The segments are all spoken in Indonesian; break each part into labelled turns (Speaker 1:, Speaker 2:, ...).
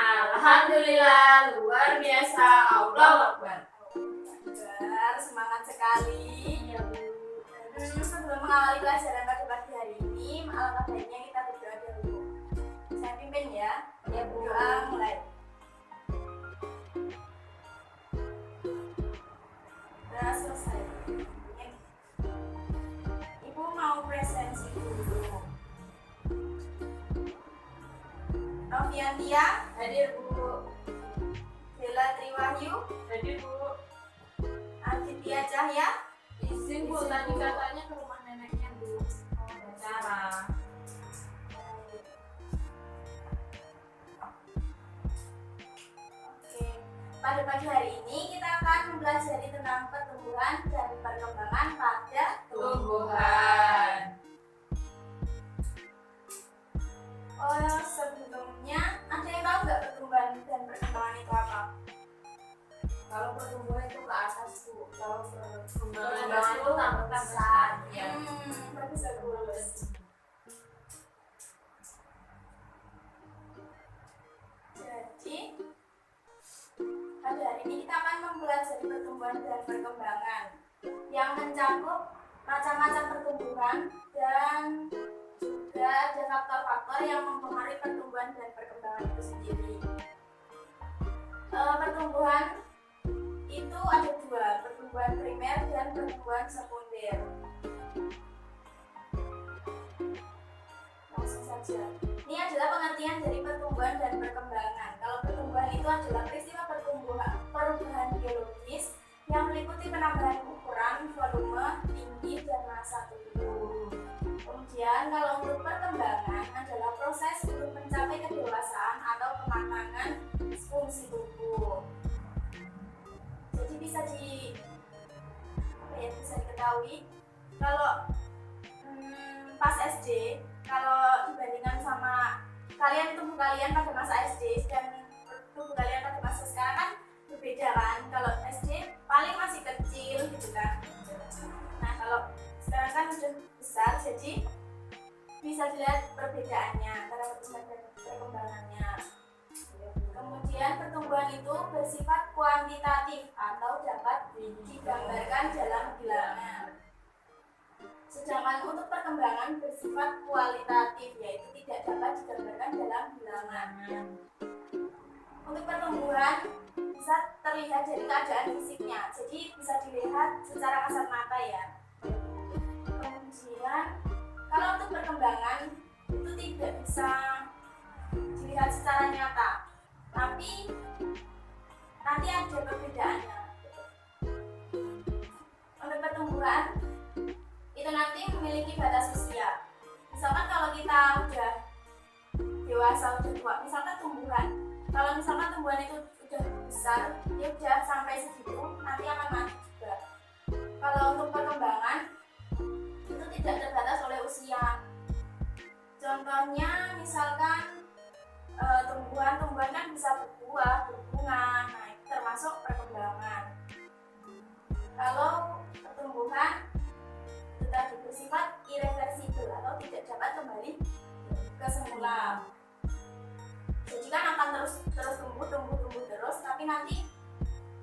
Speaker 1: Alhamdulillah, luar biasa. Allahu Akbar.
Speaker 2: Semangat sekali.
Speaker 1: Ya, Bu.
Speaker 2: Sebelum mengawali pelajaran pada pagi hari ini, alangkah baiknya kita berdoa dulu. Saya pimpin ya.
Speaker 1: Ya, Bu.
Speaker 2: Doa mulai. Udah selesai. Ibu mau presensi dulu. Noviantia,
Speaker 1: Hadir, Bu.
Speaker 2: Bella Triwahyu,
Speaker 1: Hadir, Bu.
Speaker 2: Aditya Cahya,
Speaker 1: Izin, Bu. Tadi katanya ke rumah neneknya, Bu. Mau acara.
Speaker 2: Oke, pada pagi hari ini kita akan mempelajari tentang pertumbuhan dan perkembangan pada
Speaker 1: Tumbuhan.
Speaker 2: Oh, sebelumnya ada yang tahu nggak pertumbuhan dan perkembangan itu apa?
Speaker 1: Kalau pertumbuhan itu ke atas, Bu. Kalau perkembangan
Speaker 2: Perkembangan
Speaker 1: itu tambah besar. Ya.
Speaker 2: Bagus bagus. Jadi pada hari ini kita akan mempelajari pertumbuhan dan perkembangan yang mencakup macam-macam pertumbuhan dan juga ada faktor-faktor yang mempengaruhi pertumbuhan dan perkembangan itu sendiri. Pertumbuhan itu ada dua, pertumbuhan primer dan pertumbuhan sekunder. Langsung saja. Ini adalah pengertian dari pertumbuhan dan perkembangan. Kalau pertumbuhan itu adalah peristiwa perubahan biologis yang meliputi penambahan ukuran, volume, tinggi, dan massa tubuh. Kemudian kalau untuk perkembangan adalah proses untuk mencapai kedewasaan atau kematangan fungsi tubuh. Jadi bisa diketahui kalau pas SD, kalau dibandingkan sama tubuh kalian pada masa SD dan tubuh kalian pada masa sekarang kan berbeda kan. Kalau SD paling masih kecil gitu kan. Nah kalau sekarang kan sudah besar, jadi bisa dilihat perbedaannya antara pertumbuhan dan perkembangannya. Kemudian pertumbuhan itu bersifat kuantitatif atau dapat digambarkan dalam bilangan. Sedangkan untuk perkembangan bersifat kualitatif, yaitu tidak dapat digambarkan dalam bilangan. Untuk pertumbuhan bisa terlihat dari keadaan fisiknya, jadi bisa dilihat secara kasat mata ya. Kemudian kalau untuk perkembangan itu tidak bisa dilihat secara nyata, tapi nanti ada perbedaannya. Untuk pertumbuhan itu nanti memiliki batas usia. Misalkan kalau kita udah dewasa, udah tua, misalkan tumbuhan, kalau misalkan tumbuhan itu udah besar, dia udah sampai segitu, nanti akan mati juga. Kalau untuk perkembangan itu tidak terbatas oleh usia. Contohnya misalkan tumbuhan kan bisa berbuah, berbunga, nah itu termasuk perkembangan. Kalau pertumbuhan itu tadi bersifat irreversibel atau tidak dapat kembali ke semula. Jadi kan akan terus tumbuh terus, tapi nanti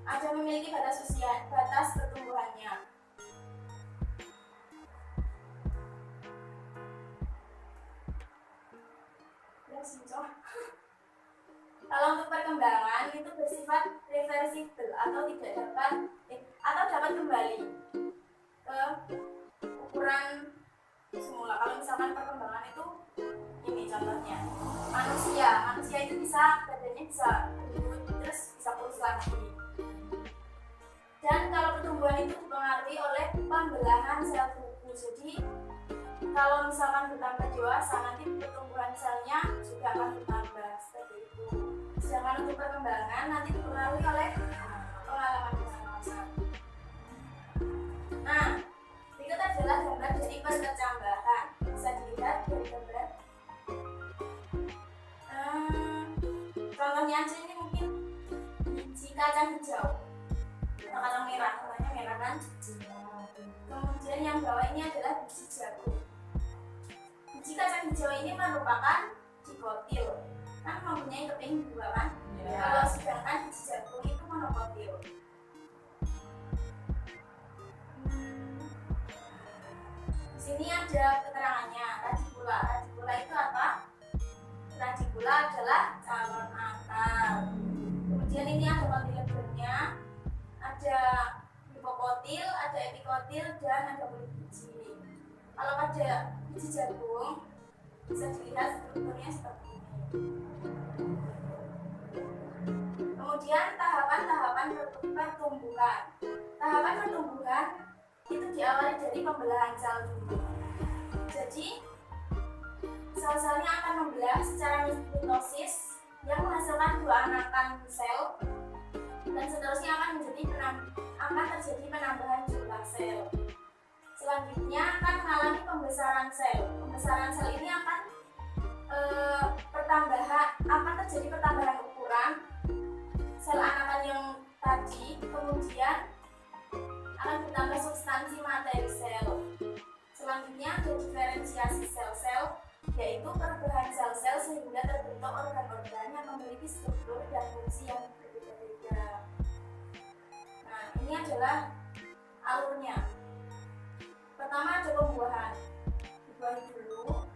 Speaker 2: ada memiliki batas usia, batas pertumbuhannya. Kalau untuk perkembangan itu bersifat reversibel atau dapat kembali ke ukuran semula. Kalau misalkan perkembangan itu ini contohnya manusia itu badannya bisa gendut terus bisa kurus lagi. Dan kalau pertumbuhan itu dipengaruhi oleh pembelahan sel tubuh. Jadi kalau misalkan bertambah dewasa, nanti pertumbuhan selnya juga akan bertambah seperti itu. Sedangkan untuk perkembangan nanti dipengaruhi oleh pengalaman. Nah, berikut adalah gambar dari perkecambahan. Bisa dilihat dari gambar. Contohnya aja ini mungkin biji kacang hijau, kacang merah, warnanya merah kan. Kemudian yang bawah ini adalah biji jagung. Biji kacang hijau ini merupakan dikotil, kan mempunyai keping dua kan. kotil dan ada kulit biji. Kalau pada biji jagung bisa dilihat strukturnya seperti ini. Kemudian tahapan-tahapan pertumbuhan. Tahapan pertumbuhan itu diawali dari pembelahan sel dulu. Jadi sel-selnya akan membelah secara mitosis yang menghasilkan dua anakan sel, dan seterusnya akan terjadi penambahan jumlah sel. Selanjutnya akan mengalami pembesaran sel. Pembesaran sel ini akan terjadi pertambahan ukuran sel anakan yang tadi, kemudian akan bertambah substansi materi sel. Selanjutnya ada diferensiasi sel-sel, yaitu perubahan sel-sel sehingga terbentuk organ-organ yang memiliki struktur dan fungsi yang berbeda-beda. Nah, ini adalah alurnya. Pertama ada pembuahan. Dibuahi dulu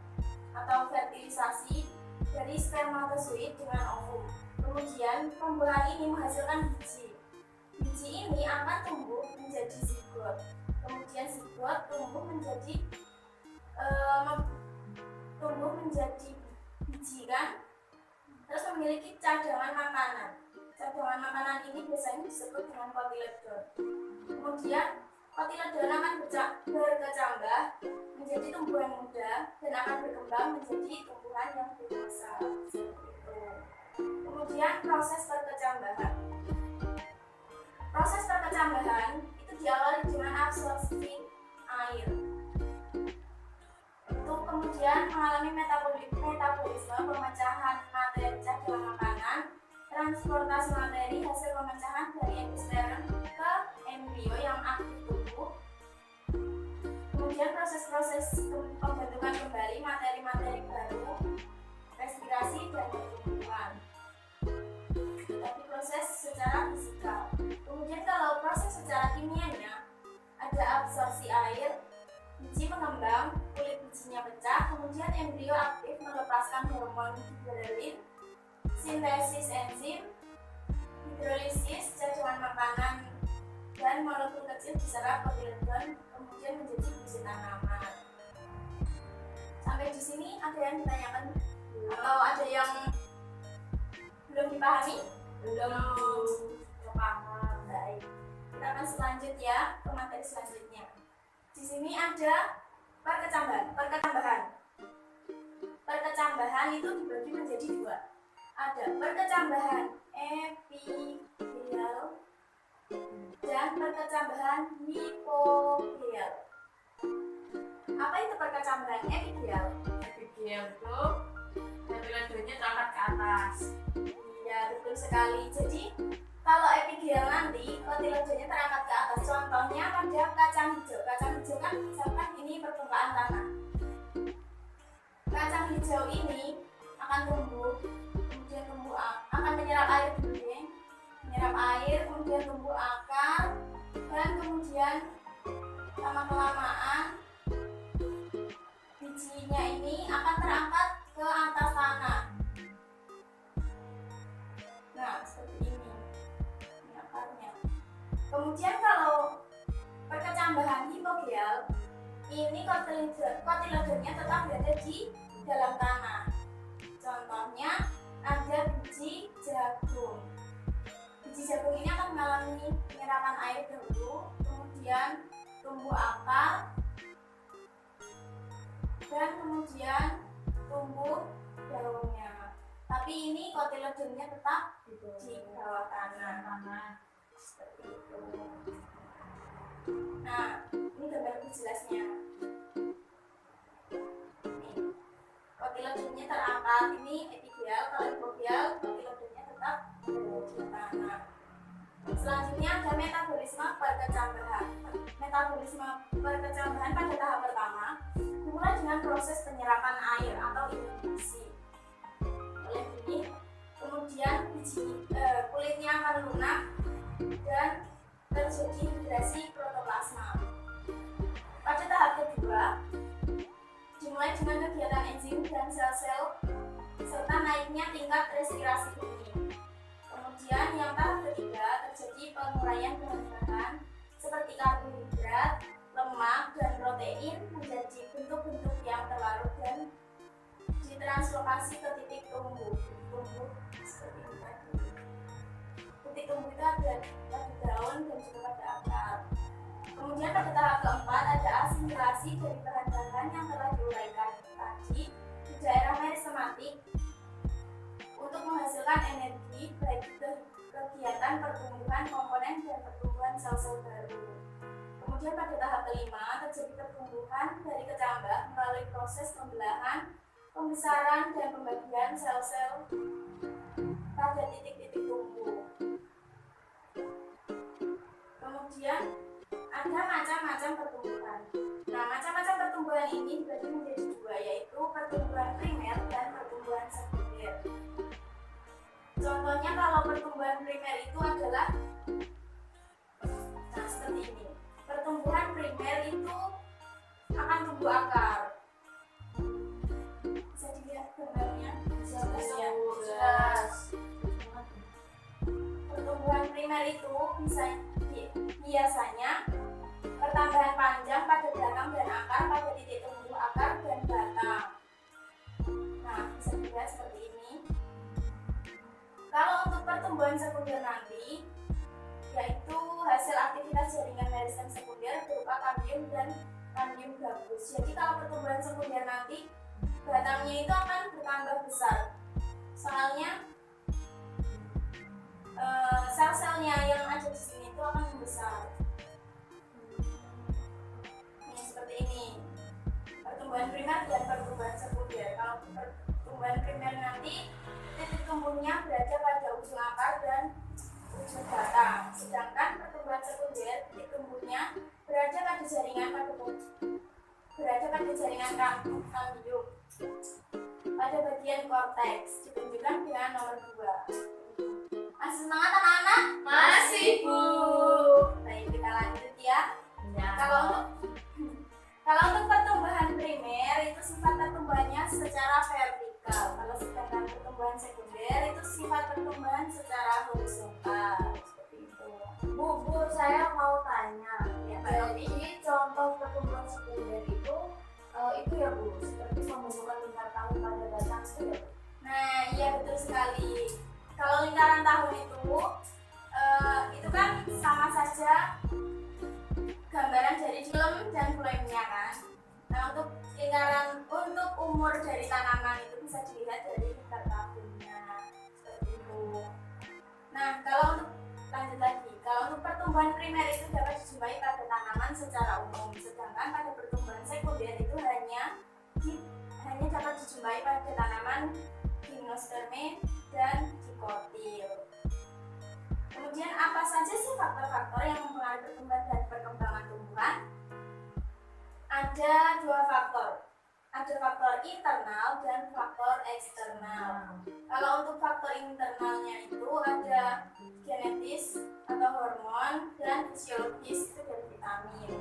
Speaker 2: atau fertilisasi dari spermatozoid dengan ovum. Kemudian pembuahan ini menghasilkan biji. Biji ini akan tumbuh menjadi zigot. Kemudian zigot tumbuh menjadi biji kan, terus memiliki cadangan makanan. Cadangan makanan ini biasanya disebut dengan kotiledon. Kemudian kotiledon akan berkecambah menjadi tumbuhan muda dan akan berkembang menjadi tumbuhan yang dewasa. Kemudian proses perkecambahan. Proses perkecambahan itu diawali dengan absorpsi air. Itu kemudian mengalami metabolisme, pemecahan materi cadangan makanan, transportasi materi hasil pemecahan dari endosperm ke embrio yang aktif tumbuh. Kemudian proses-proses pembentukan kembali materi-materi baru, respirasi dan pertumbuhan. Tapi proses secara fisikal. Kemudian kalau proses secara kimianya ada absorpsi air, biji mengembang, kulit bijinya pecah, kemudian embrio aktif melepaskan hormon giberelin, sintesis enzim, hidrolisis cadangan makanan, dan molekul kecil diserap kotiledon kemudian menjadi biji tanaman. Sampai di sini ada yang ditanyakan atau ada yang belum dipahami? Belum paham. Baik. Kita akan selanjut ya ke materi selanjutnya. Di sini ada perkecambahan. Perkecambahan itu dibagi menjadi dua. Ada perkecambahan epithelial dan perkecambahan hipofilial. Apa itu perkecambahan epithelial?
Speaker 1: Epithelial itu kotiledonnya terangkat ke atas.
Speaker 2: Iya, betul sekali. Jadi kalau epithelial nanti kotiledonnya terangkat ke atas. Contohnya pada kacang hijau. Kacang hijau kan misalkan ini permukaan tanah. Kacang hijau ini akan tumbuh, kemudian akan menyerap air dulu ya. Menyerap air, kemudian tumbuh akar, dan kemudian lama kelamaan bijinya ini akan terangkat ke atas tanah. Nah, seperti ini akarnya. Kemudian kalau perkecambahan hipofilial, ini kotiledonnya tetap berada di dalam tanah. Contohnya ada biji jagung. Biji jagung ini akan mengalami penyerapan air dahulu, kemudian tumbuh akar, dan kemudian tumbuh daunnya. Tapi ini kotiledonnya tetap di bawah tanah. Seperti itu. Nah, ini gambar lebih jelasnya. Kotiledonnya terangkat, ini epithelial. Kalau hipofilial, kotiledonnya tetap di tanah. Selanjutnya ada metabolisme perkecambahan. Metabolisme perkecambahan pada tahap pertama dimulai dengan proses penyerapan air atau inhibisi oleh benih. Kemudian kulitnya akan lunak dan terjadi hidrasi protoplasma. Pada tahap kedua dimulai dengan kegiatan enzim dan sel-sel serta naiknya tingkat respirasi benih. Kemudian yang tahap ketiga terjadi penguraian bahan-bahan seperti karbohidrat, konsentrasi dari bahan-bahan yang telah diuraikan tadi di daerah meristematik untuk menghasilkan energi baik kegiatan pertumbuhan komponen dan pertumbuhan sel-sel baru. Kemudian pada tahap kelima terjadi pertumbuhan dari kecambah melalui proses pembelahan, pembesaran dan pembagian sel-sel pada titik-titik tumbuh. Kemudian ada macam-macam pertumbuhan. Nah, macam-macam pertumbuhan ini dibagi menjadi dua, yaitu pertumbuhan primer dan pertumbuhan sekunder. Contohnya kalau pertumbuhan primer itu adalah seperti ini. Pertumbuhan primer itu akan tumbuh akar. Bisa dilihat gambarnya?
Speaker 1: Jelas.
Speaker 2: Pertumbuhan primer itu biasanya pertambahan panjang pada batang dan akar pada titik tumbuh akar dan batang. Nah, bisa dilihat seperti ini. Kalau untuk pertumbuhan sekunder nanti, yaitu hasil aktivitas jaringan meristem sekunder berupa kambium dan kambium gambus. Jadi kalau pertumbuhan sekunder nanti, batangnya itu akan bertambah besar. Soalnya sel-selnya yang ada di sini itu akan membesar. Ini seperti ini. Pertumbuhan primer dan pertumbuhan sekunder. Kalau pertumbuhan primer nanti titik tumbuhnya berada pada ujung akar dan ujung batang. Sedangkan pertumbuhan sekunder titik tumbuhnya berada pada jaringan kambium pada bagian korteks, ditunjukkan dengan nomor 2. Masih semangat anak-anak?
Speaker 1: Masih, Bu.
Speaker 2: Baik, kita lanjut ya.
Speaker 1: Ya.
Speaker 2: Kalau untuk pertumbuhan primer itu sifat pertumbuhannya secara vertikal. Kalau sedangkan pertumbuhan sekunder itu sifat pertumbuhan secara horizontal. Seperti itu.
Speaker 1: Bu, saya mau tanya.
Speaker 2: Ya,
Speaker 1: Jadi contoh pertumbuhan sekunder itu ya Bu, seperti membentukkan lingkar tahun pada batang itu ya Bu?
Speaker 2: Nah, iya betul sekali. Kalau lingkaran tahun itu kan sama saja gambaran dari film dan flemenya kan. Nah, untuk umur dari tanaman itu bisa dilihat dari lingkar tahunnya seperti itu. Nah, lanjut lagi. Kalau untuk pertumbuhan primer itu dapat dijumpai pada tanaman secara umum, sedangkan pada pertumbuhan sekunder itu hanya dapat dijumpai pada tanaman gimnosperme dan dikotil. Kemudian apa saja sih faktor-faktor yang mempengaruhi pertumbuhan dan perkembangan tumbuhan? Ada 2 faktor. Ada faktor internal dan faktor eksternal. Kalau untuk faktor internalnya itu ada genetis atau hormon dan fisiologis itu dari vitamin.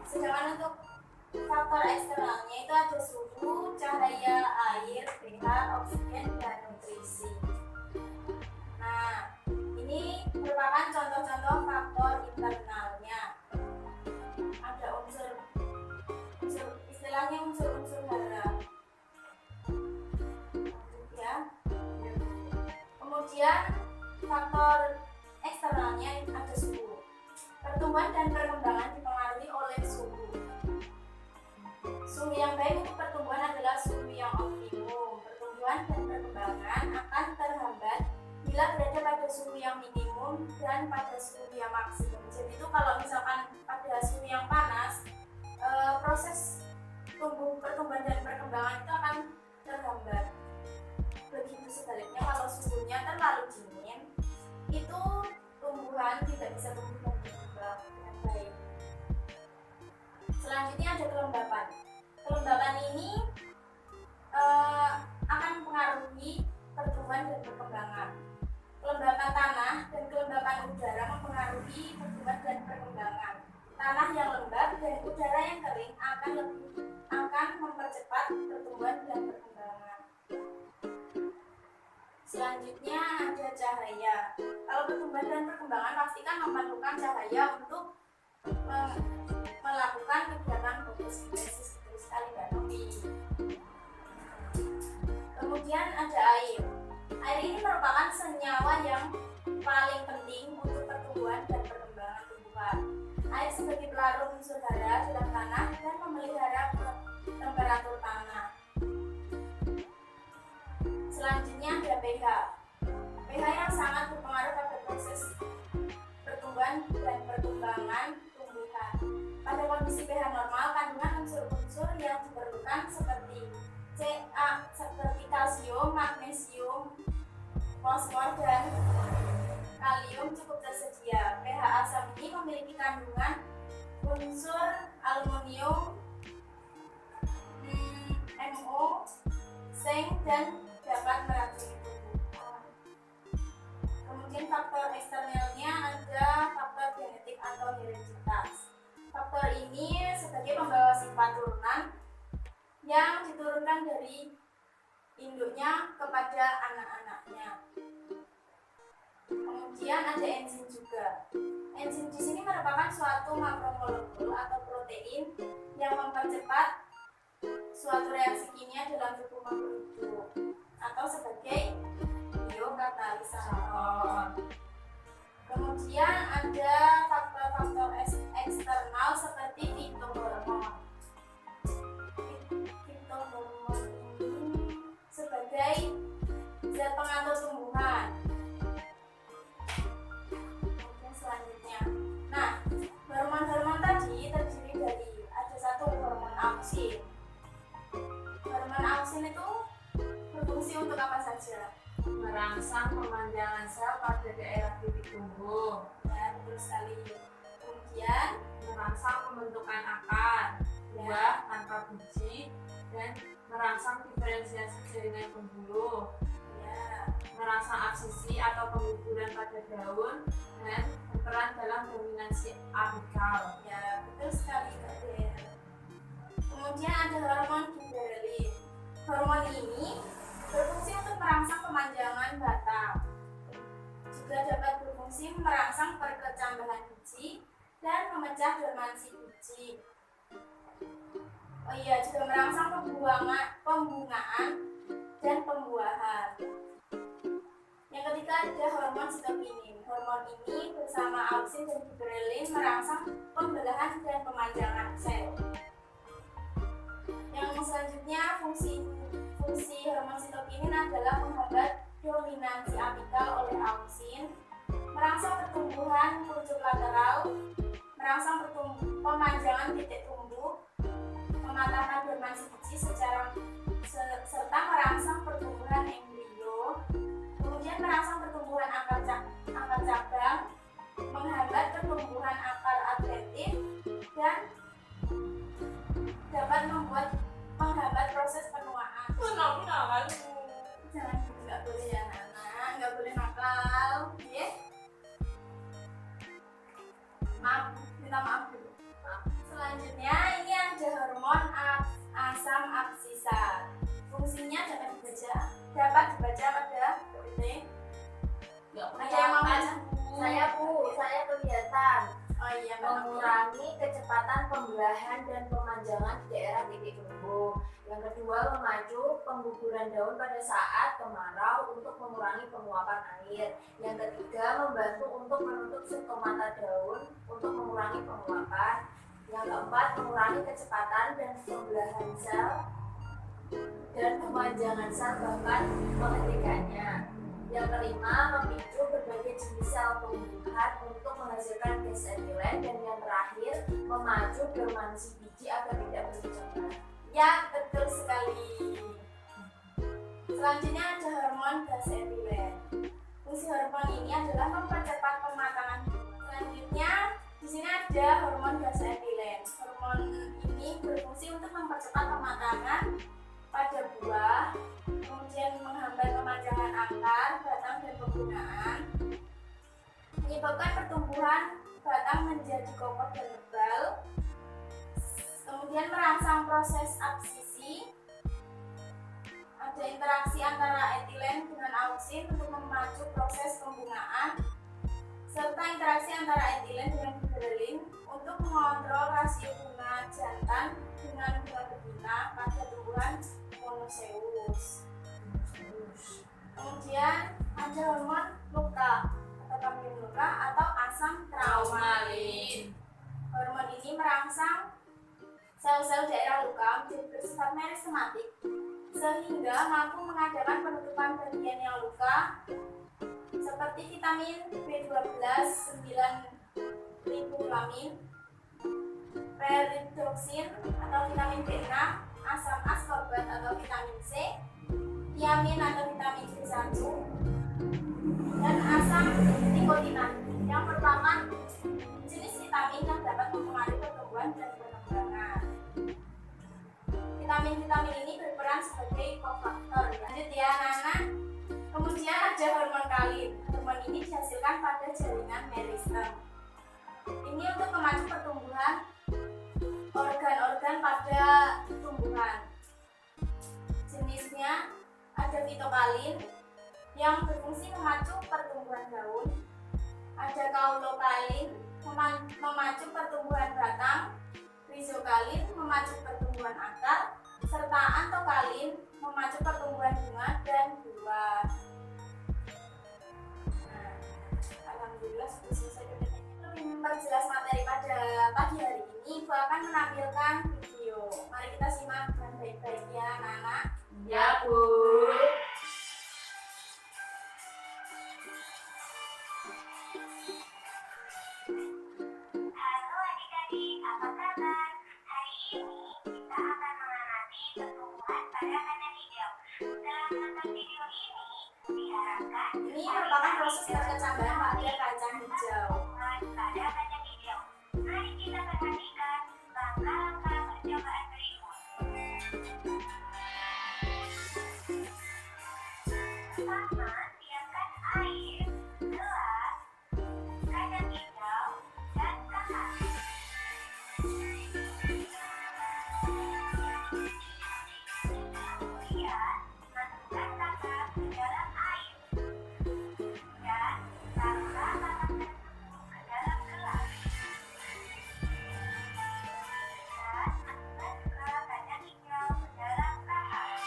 Speaker 2: Sedangkan untuk faktor eksternalnya itu ada suhu, cahaya, air, pH, oksigen, dan nutrisi. Nah, ini merupakan contoh-contoh faktor internalnya. Ada istilahnya unsur-unsur hara. Ya. Kemudian faktor eksternalnya ada suhu. Pertumbuhan dan perkembangan dipengaruhi oleh suhu. Suhu yang baik untuk pertumbuhan adalah suhu yang optimum. Pertumbuhan dan perkembangan akan terhambat bila berada pada suhu yang minimum dan pada suhu yang maksimum. Jadi itu kalau misalkan pada suhu yang panas, proses pertumbuhan dan perkembangan itu akan terhambat. Begitu sebaliknya kalau suhunya terlalu dingin, itu tumbuhan tidak bisa tumbuh dan berkembang dengan baik. Selanjutnya ada kelembapan. Kelembapan ini akan mempengaruhi pertumbuhan dan perkembangan. Kelembapan tanah dan kelembapan udara mempengaruhi pertumbuhan dan perkembangan. Tanah yang lembab dan udara yang kering akan mempercepat pertumbuhan dan perkembangan. Selanjutnya ada cahaya. Kalau pertumbuhan dan perkembangan pastikan memerlukan cahaya untuk melakukan kegiatan fotosintesis. Betul sekali Mbak Novi. Kemudian ada air. Air ini merupakan senyawa yang paling penting untuk pertumbuhan dan perkembangan tumbuhan. Air sebagai pelarut unsur hara dalam tanah dan memelihara temperatur tanah. Selanjutnya ada pH. pH yang sangat berpengaruh pada proses pertumbuhan dan perkembangan tumbuhan. Pada kondisi pH normal, kandungan unsur-unsur yang diperlukan seperti seperti kalsium, magnesium, fosfor, dan kalium cukup tersedia. pH asam ini memiliki kandungan unsur aluminium, MO, zinc, dan dapat meracuni tubuh. Kemudian faktor eksternalnya ada faktor genetik atau hereditas. Faktor ini sebagai pembawa sifat turunan yang diturunkan dari induknya kepada anak-anaknya. Kemudian ada enzim juga. Enzim di sini merupakan suatu makromolekul atau protein yang mempercepat suatu reaksi kimia dalam tubuh makhluk hidup atau sebagai biokatalisator. Kemudian ada faktor-faktor eksternal seperti fitohormon. Fitohormon ini sebagai zat pengatur tumbuhan. Kemudian selanjutnya, nah, hormon-hormon tadi terdiri dari ada satu hormon auksin. Hormon auksin itu berfungsi untuk apa saja?
Speaker 3: Merangsang pemanjangan sel pada daerah titik tumbuh,
Speaker 2: Ya, betul sekali. Kemudian
Speaker 3: merangsang pembentukan akar buah tanpa biji, dan merangsang diferensiasi jaringan pembuluh,
Speaker 2: ya,
Speaker 3: merangsang absisi atau pengguguran pada daun, dan berperan dalam dominasi apikal.
Speaker 2: ya, betul sekali, Kak Den. Kemudian ada hormon gibberellin. Hormon ini berfungsi untuk merangsang pemanjangan batang. Juga dapat berfungsi merangsang perkecambahan biji dan memecah dormansi biji. Oh iya, juga merangsang pembungaan dan pembuahan. Yang ketiga ada hormon sitokinin. Hormon ini bersama auksin dan gibberellin merangsang pembelahan dan pemanjangan sel. Yang selanjutnya fungsi hormon sitokinin adalah menghambat dominasi apikal oleh auksin, merangsang pertumbuhan kerucut lateral, merangsang pemanjangan titik tumbuh, mematahkan dormansi biji serta merangsang pertumbuhan embrio, kemudian merangsang pertumbuhan akar cabang, menghambat pertumbuhan akar adventif, dan dapat menghambat proses penuaan.
Speaker 3: Kenapa?
Speaker 2: Jangan gitu, nggak boleh ya anak, nggak boleh nakal, ya. Maaf, minta maaf dulu. Selanjutnya ini ada hormon asam absisat. Fungsinya dapat dibaca pada titik. Ada yang mau baca?
Speaker 1: Saya kelihatan
Speaker 2: Oh iya,
Speaker 1: mengurangi kecepatan pembelahan dan pemanjangan di daerah titik tumbuh. Yang kedua, memacu pengguguran daun pada saat kemarau untuk mengurangi penguapan air. Yang ketiga, membantu untuk menutup stomata daun untuk mengurangi penguapan. Yang keempat, mengurangi kecepatan dan pembelahan sel dan pemanjangan sel bahkan menghentikannya. Yang kelima, memicu berbagai jenis sel tumbuhan untuk menghasilkan gas etilen. Dan yang terakhir, memacu dormansi biji agar tidak berkecambar.
Speaker 2: Ya, betul sekali. Selanjutnya ada hormon gas etilen. Fungsi hormon ini adalah mempercepat pematangan. Selanjutnya di sini ada hormon gas etilen. Hormon ini berfungsi untuk mempercepat pematangan pada buah, kemudian menghambat pemanjangan akar, batang, dan pembungaan, menyebabkan pertumbuhan batang menjadi kokoh dan tebal, kemudian merangsang proses absisi. Ada interaksi antara etilen dengan auksin untuk memacu proses pembungaan, serta interaksi antara etilen dengan gibberellin untuk mengontrol rasio bunga jantan dengan bunga betina pada tumbuhan monoceus. Kemudian ada hormon luka atau kambing luka atau asam traumalin. Hormon sel-sel daerah luka menjadi bersifat meristematik sehingga mampu mengadakan penutupan bagian yang luka seperti vitamin B12, 9 riboflavin, peridotoksin atau vitamin B6, asam ascorbat atau vitamin C, tiamin atau vitamin B1, dan asam nikotinat yang merupakan jenis vitamin yang dapat mempengaruhi pertumbuhan dan perkembangan. Vitamin-vitamin ini berperan sebagai kofaktor. Lanjut ya anak-anak. Kemudian ada hormon kalin. Hormon ini dihasilkan pada jaringan meristem. Ini untuk memacu pertumbuhan organ-organ pada tumbuhan. Jenisnya ada fitokalin yang berfungsi memacu pertumbuhan daun, ada kaulokalin memacu pertumbuhan batang, rizokalin memacu pertumbuhan akar, serta antokalin memacu pertumbuhan bunga dan buah. Nah, alhamdulillah sudah selesai PPT-nya. Lebih memperjelas materi pada pagi hari ini, Ibu akan menampilkan video. Mari kita simak dengan baik-baik ya anak-anak.
Speaker 3: Ya, Bu.
Speaker 4: Halo adik-adik, apa kabar? Hari ini kita akan mengamati pertumbuhan pada kacang hijau. Setelah menonton video ini, diharapkan
Speaker 2: Ini merupakan proses perkecambahan pada kacang hijau.
Speaker 4: pertumbuhan pada kacang hijau. Mari kita perhatikan langkah-langkah percobaan berikut. Pertama, siapkan air, gelas, kacang hijau, dan kahar. Kemudian, masukkan kakak ke dalam air dan taruhlah kakak tersebut ke dalam gelas. Dan masukkan juga kacang hijau ke dalam kahar.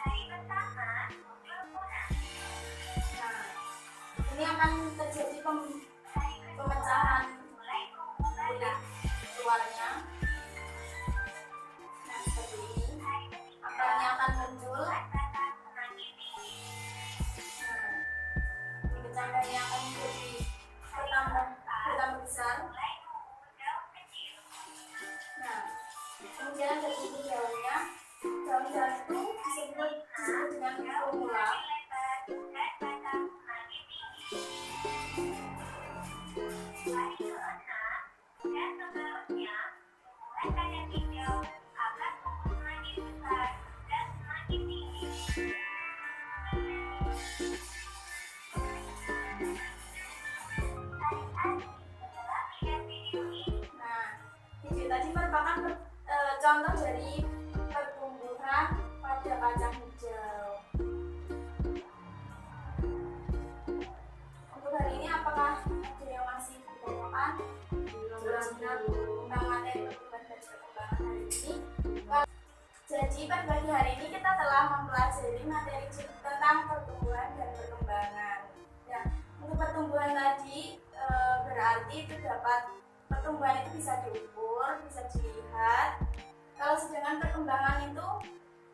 Speaker 4: Hari pertama muncul punah.
Speaker 2: Nah, ini akan terjadi
Speaker 4: Hari kedua
Speaker 2: pemecahan
Speaker 4: mulai tumbuh
Speaker 2: kulit
Speaker 4: batang.
Speaker 2: luarnya. Nah, seperti ini.
Speaker 4: Hari ketiga
Speaker 2: Akarnya akan muncul.
Speaker 4: buat batang semakin tinggi.
Speaker 2: Nah, ini kecambahnya akan menjadi bertambah besar.
Speaker 4: Mulai tumbuh daun kecil.
Speaker 2: Nah, kemudian ada buku daunnya. Daun-daun itu disebut dengan formula.
Speaker 4: Lebar dan batang semakin tinggi. Hari keenam dan seterusnya, tumbuhan kacang hijau akan tumbuh semakin besar dan semakin tinggi. Adik-adik, setelah melihat video ini,
Speaker 2: Nah, video tadi merupakan contoh dari pertumbuhan pada kacang hijau. Untuk hari ini apakah ada yang masih ditanyakan tentang materi pertumbuhan dan perkembangan hari ini? Jadi pada pagi hari ini kita telah mempelajari materi tentang pertumbuhan dan perkembangan. Ya, untuk pertumbuhan tadi berarti itu pertumbuhan itu bisa diukur, bisa dilihat. Kalau sedangkan perkembangan itu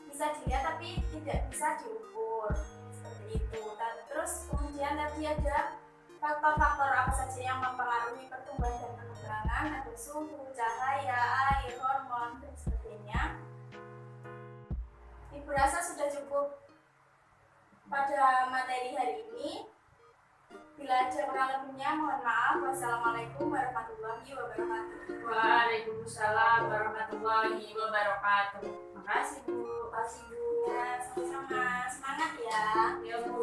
Speaker 2: bisa dilihat tapi tidak bisa diukur seperti itu. Terus kemudian tadi ada faktor-faktor apa saja yang mempengaruhi pertumbuhan dan perkembangan, ada suhu, cahaya, air, hormon dan sebagainya. Ibu rasa sudah cukup pada materi hari ini. Bila ada kurang lebihnya mohon maaf. Wassalamualaikum warahmatullahi wabarakatuh.
Speaker 3: Waalaikumsalam warahmatullahi wabarakatuh. Makasih, Bu.
Speaker 2: Ya, sama-sama. Semangat ya.
Speaker 3: Ya, Bu.